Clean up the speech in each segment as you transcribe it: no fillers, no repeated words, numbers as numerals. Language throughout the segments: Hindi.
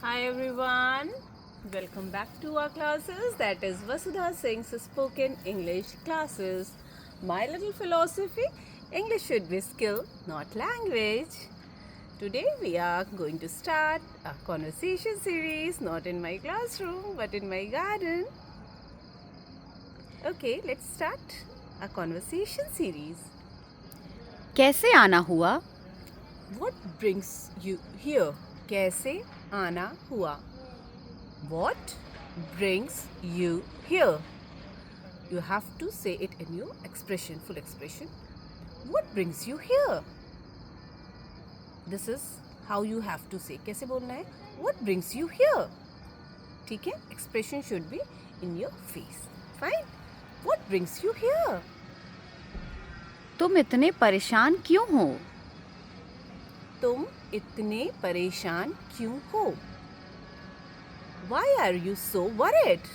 Hi everyone, welcome back to our classes. That is Vasudha Singh's spoken English classes. My little philosophy, English should be skill, not language. Today we are going to start a conversation series, not in my classroom but in my garden. Okay, let's start a conversation series. कैसे आना हुआ? What brings you here? कैसे आना हुआ? What brings you here? You have to say it in your expression, full expression. What brings you here? This is how you have to say. कैसे बोलना है? What brings you here? ठीक है? Expression should be in your face. Fine? What brings you here? तुम इतने परेशान क्यों हो? तुम इतने परेशान क्यों हो? Why are you so worried?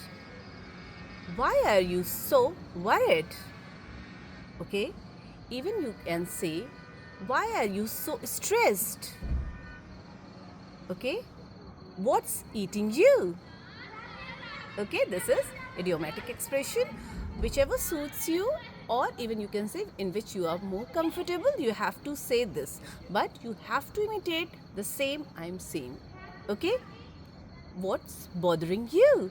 Why are you so worried? Okay? Even you can say, why are you so stressed? Okay? What's eating you? Okay, this is idiomatic expression. Whichever suits you, or even you can say in which you are more comfortable, you have to say this. But you have to imitate the same I'm saying. Okay? What's bothering you?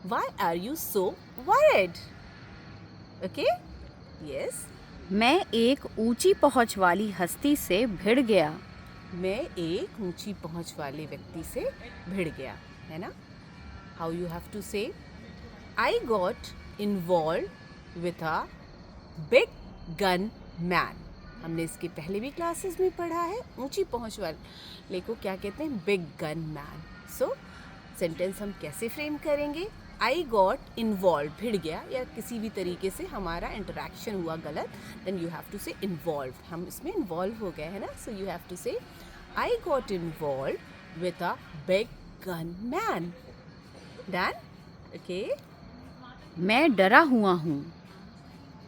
Why are you so worried? Okay? Yes? मैं एक ऊंची पहुंच वाली हस्ती से भिड़ गया. मैं एक ऊंची पहुंच वाले व्यक्ति से भिड़ गया, है ना? How you have to say? I got involve with a big gun man. हमने इसके पहले भी क्लासेस में पढ़ा है. ऊंची पहुंच वाले को क्या कहते हैं? Big gun man. सो सेंटेंस हम कैसे फ्रेम करेंगे? आई गॉट इन्वॉल्व, भिड़ गया या किसी भी तरीके से हमारा इंटरेक्शन हुआ गलत, देन यू हैव टू से इन्वॉल्व. हम इसमें इन्वॉल्व हो गए है ना. सो you have to say I got involve with a big gun man. Done? Okay. मैं डरा हुआ हूँ.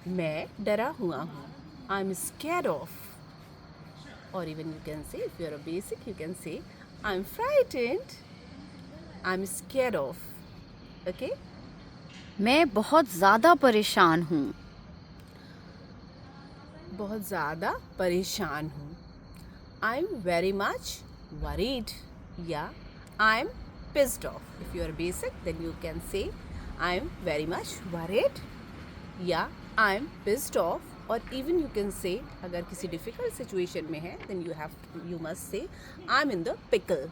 मैं डरा हुआ हूँ. I am scared of. और even you can say, if you are a basic, you can say I am frightened. I am scared of. Okay. मैं बहुत ज़्यादा परेशान हूँ. बहुत ज़्यादा परेशान हूँ. I am very much worried या I am pissed off. If you are basic then you can say I am very much worried या आई एम पिस्ड ऑफ. और इवन यू कैन से, अगर किसी डिफ़िकल्ट सिचुएशन में है then you must say I am in the pickle.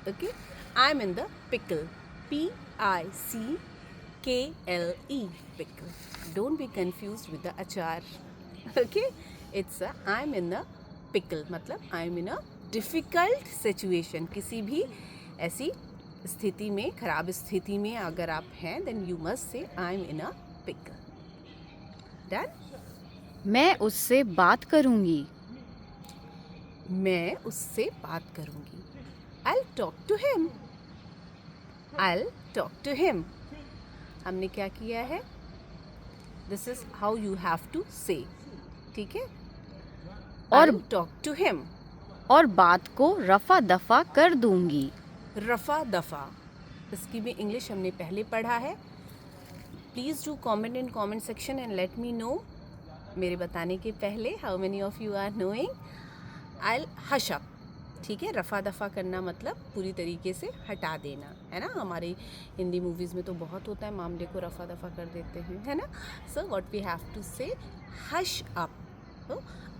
Okay. I am in the pickle. PICKLE, pickle. Don't be confused with the achar. Okay? It's a I'm in a pickle. मतलब I'm in a difficult situation. किसी भी ऐसी स्थिति में, खराब स्थिति में अगर आप हैं then you must say I'm in a pickle. Done? मैं उससे बात करूँगी. मैं उससे बात करूँगी. I'll talk to him. I'll talk to him. हमने क्या किया है? This is how you have to say. ठीक है? और I'll talk to him. और बात को रफा दफा कर दूँगी. रफ़ा दफ़ा. इसकी भी इंग्लिश हमने पहले पढ़ा है. Please do comment in comment section and let me know. मेरे बताने के पहले how many of you are knowing? I'll hush up. ठीक है? रफ़ा दफ़ा करना मतलब पूरी तरीके से हटा देना, है ना. हमारे हिंदी मूवीज़ में तो बहुत होता है, मामले को रफ़ा दफ़ा कर देते हैं, है ना. So what we have to say, hush up. तो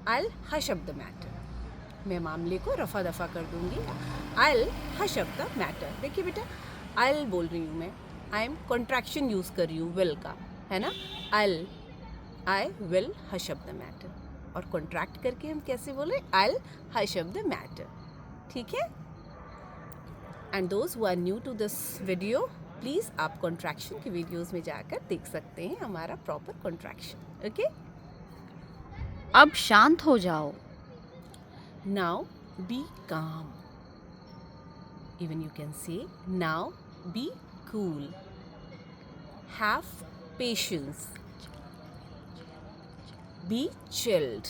I'll hush up the matter. मैं मामले को रफ़ा दफ़ा कर दूंगी. I'll hush up the matter. देखिए बेटा, I'll बोल रही हूँ मैं. आई एम कॉन्ट्रैक्शन यूज़ कर रही हूँ विल का, है ना. I will hush up the matter. और कॉन्ट्रैक्ट करके हम कैसे बोले? I'll hush up the matter. ठीक है? And those who are new to this video, please आप कॉन्ट्रैक्शन की वीडियोज़ में जाकर देख सकते हैं हमारा प्रॉपर कॉन्ट्रैक्शन. ओके. अब शांत हो जाओ. Now be calm. Even you can say now be cool. Have patience. Be chilled.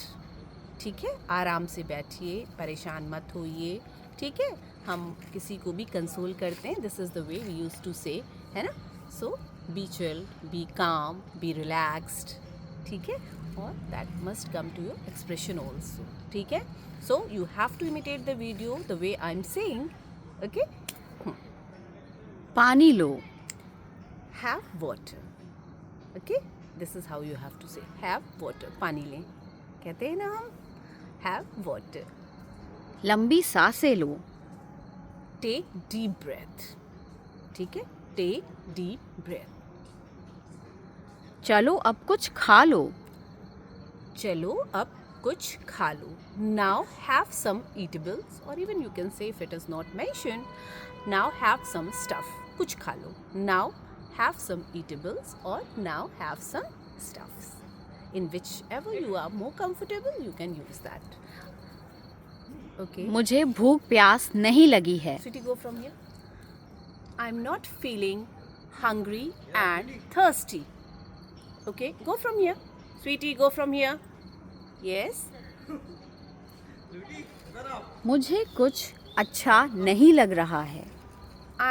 ठीक है, आराम से बैठिए, परेशान मत होइए, ठीक है। हम किसी को भी कंसोल करते हैं, this is the way we use to say, है ना। So be chill, be calm, be relaxed, ठीक है, और that must come to your expression also, ठीक है। So you have to imitate the video the way I am saying, okay. पानी लो, have water, okay, this is how you have to say, have water, पानी लें, कहते हैं ना हम, हैव वाटर। लंबी सांसें लो, टेक डीप ब्रेथ, ठीक है, टेक डीप ब्रेथ। चलो अब कुछ खा लो, चलो अब कुछ खा लो। नाउ हैव सम ईटेबल्स, और even you can say if it is not mention, now have some stuff, कुछ खा लो। नाउ हैव सम ईटेबल्स और now have some stuffs, in whichever you are more comfortable you can use that, okay। मुझे भूख प्यास नहीं लगी है, Sweetie, go from here. I'm not feeling hungry and thirsty, okay, go from here. Sweetie, go from here. Yes, मुझे कुछ अच्छा नहीं लग रहा है,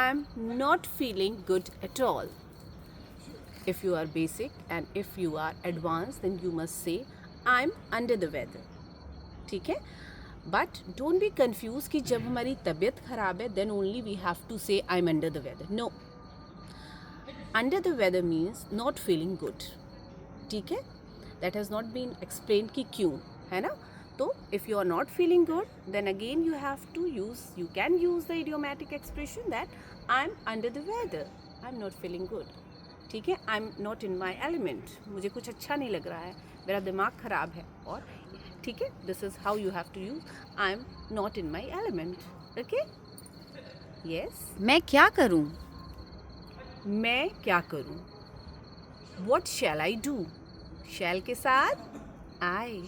I'm not feeling good at all. If you are basic and if you are advanced then you must say I'm under the weather, ठीक है। But don't be confused कि जब हमारी तबीयत ख़राब है then only we have to say I'm under the weather. No, under the weather means not feeling good, ठीक है। That has not been explained कि क्यों, है ना। तो if you are not feeling good then again you have to use, you can use the idiomatic expression that I'm under the weather, I'm not feeling good, ठीक है। आई am not in my element, मुझे कुछ अच्छा नहीं लग रहा है, मेरा दिमाग ख़राब है, और ठीक है, this is how you have to use I am not in my element, okay. Yes, मैं क्या करूं, मैं क्या करूं, वॉट शैल आई डू, शैल के साथ आई,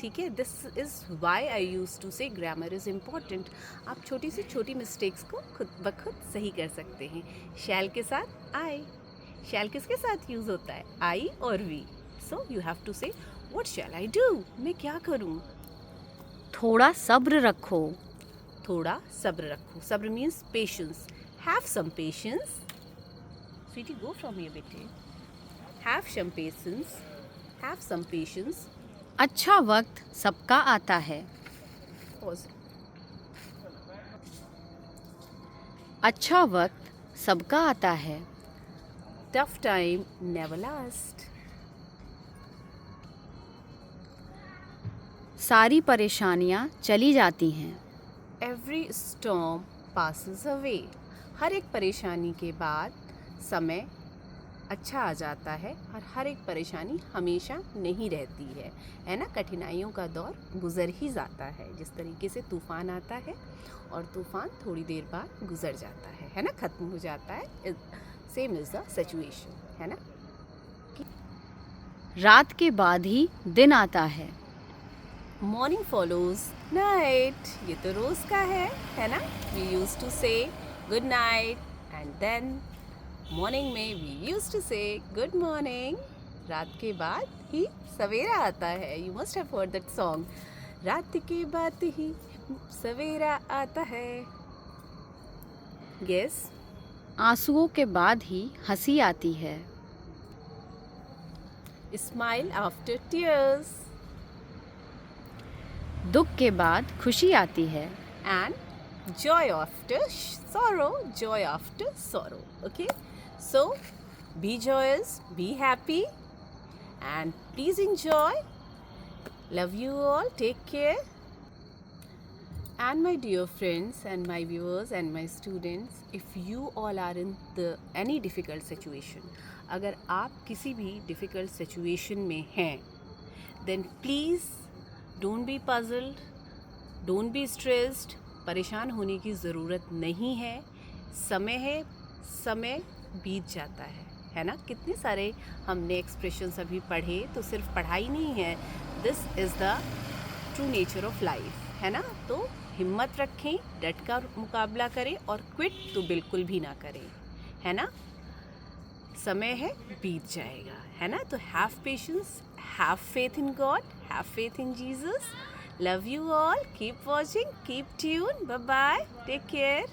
ठीक है। This is why I use to say grammar is important. आप छोटी से छोटी मिस्टेक्स को खुद ब खुद सही कर सकते हैं। शैल के साथ आई, शैल किसके साथ यूज़ होता है, आई और we. So you have to say what shall I do, मैं क्या करूँ। थोड़ा सब्र रखो, थोड़ा सब्र रखो, सब्र means patience, have some patience. Sweetie, go from here बेटे, have some patience, have some patience. अच्छा वक्त सबका आता है, पॉज, अच्छा वक्त सबका आता है, टफ टाइम नेवर लास्ट, सारी परेशानियां चली जाती हैं, एवरी स्टॉर्म पासेस अवे, हर एक परेशानी के बाद समय अच्छा आ जाता है, और हर एक परेशानी हमेशा नहीं रहती है ना। कठिनाइयों का दौर गुज़र ही जाता है, जिस तरीके से तूफ़ान आता है और तूफ़ान थोड़ी देर बाद गुज़र जाता है ना, ख़त्म हो जाता है। सेम इज़ द सिचुएशन, है ना। रात के बाद ही दिन आता है, मॉर्निंग फॉलोज नाइट, ये तो रोज़ का है ना। We use to say good night and then morning में we use to say good morning. रात के बाद ही सवेरा आता है, you must have heard that song, रात के बाद ही सवेरा आता है। गेस, आंसुओं के बाद ही हंसी आती है, स्माइल आफ्टर टीयर्स, दुख के बाद खुशी आती है, and joy after sorrow, joy after sorrow, okay। So be joyous, be happy, and please enjoy. Love you all, take care. And my dear friends and my viewers and my students, if you all are in any difficult situation, अगर आप किसी भी difficult situation में हैं, then please don't be puzzled, don't be stressed, परेशान होने की ज़रूरत नहीं है। समय है, समय बीत जाता है ना। कितने सारे हमने एक्सप्रेशंस अभी पढ़े, तो सिर्फ पढ़ाई नहीं है, this is the true nature of life, है ना। तो हिम्मत रखें, डट कर मुकाबला करें, और क्विट तो बिल्कुल भी ना करें, है ना। समय है, बीत जाएगा, है ना। तो have patience, have faith in God, have faith in Jesus. Love you all. Keep watching, keep tuned. Bye bye. Take care.